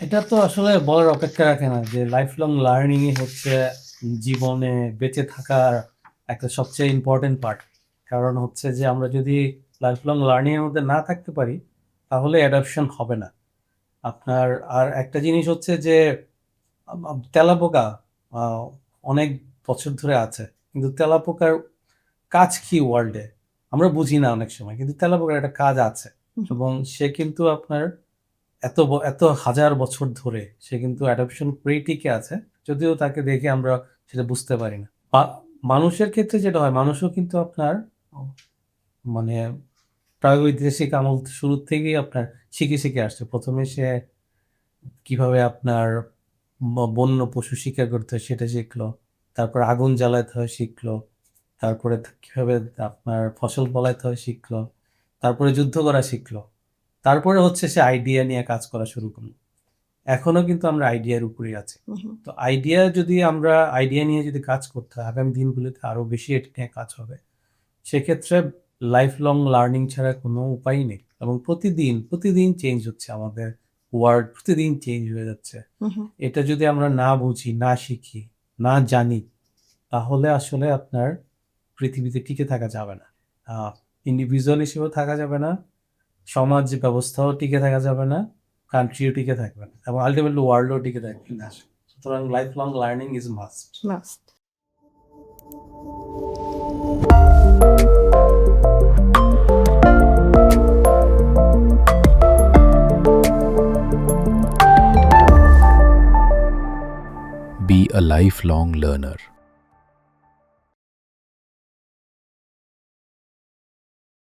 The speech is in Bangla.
এটা তো আসলে বলার অপেক্ষা রাখে না যে লাইফ লং লার্নিং ই হচ্ছে জীবনে বেঁচে থাকার একটা সবচেয়ে ইম্পর্টেন্ট পার্ট। কারণ হচ্ছে যে আমরা যদি লাইফ লং লার্নিং এর মধ্যে না থাকতে পারি তাহলে অ্যাডাপশন হবে না। আপনার আর একটা জিনিস হচ্ছে যে তেলাপোকা অনেক বছর ধরে আছে, কিন্তু তেলাপোকার কাজ কি ওয়ার্ল্ডে আমরা বুঝি না অনেক সময়, কিন্তু তেলাপোকার একটা কাজ আছে এবং সে কিন্তু আপনার এত হাজার বছর ধরে সে কিন্তু অ্যাডাপশন করেই টিকে আছে, যদিও তাকে দেখে আমরা সেটা বুঝতে পারি না। মানুষের ক্ষেত্রে যেটা হয়, মানুষও কিন্তু আপনার মানে প্রাগৈতিহাসিক আমল শুরুর থেকেই আপনার শিখে শিখে আসছে। প্রথমে সে কিভাবে আপনার বন্য পশু শিকার করতে হয় সেটা শিখলো, তারপর আগুন জ্বালাতে হয় শিখলো, তারপরে কিভাবে আপনার ফসল ফলাইতে হয় শিখলো, তারপরে যুদ্ধ করা শিখলো, তারপরে হচ্ছে সে আইডিয়া নিয়ে কাজ করা শুরু করলো। এখনো কিন্তু আমরা আইডিয়ার উপরেই আছি। তো আইডিয়া নিয়ে যদি কাজ করতে হয়, আগামী দিনগুলোতে আরো বেশি এটা নিয়ে কাজ হবে। সেক্ষেত্রে লাইফ লং লার্নিং ছাড়া কোনো উপায় নেই, এবং প্রতিদিন চেঞ্জ হচ্ছে আমাদের ওয়ার্ল্ড, প্রতিদিন চেঞ্জ হয়ে যাচ্ছে। এটা যদি আমরা না বুঝি, না শিখি, না জানি, তাহলে আসলে আপনার পৃথিবীতে টিকে থাকা যাবে না। ইন্ডিভিজুয়াল হিসেবেও থাকা যাবে না, সমাজ ব্যবস্থাও টিকে থাকা যাবে না, কান্ট্রিও টিকে থাকবে না, এবং আলটিমেটলি ওয়ার্ল্ডও টিকে থাকবে না। সুতরাং life long learning is must. Must. Be a lifelong learner.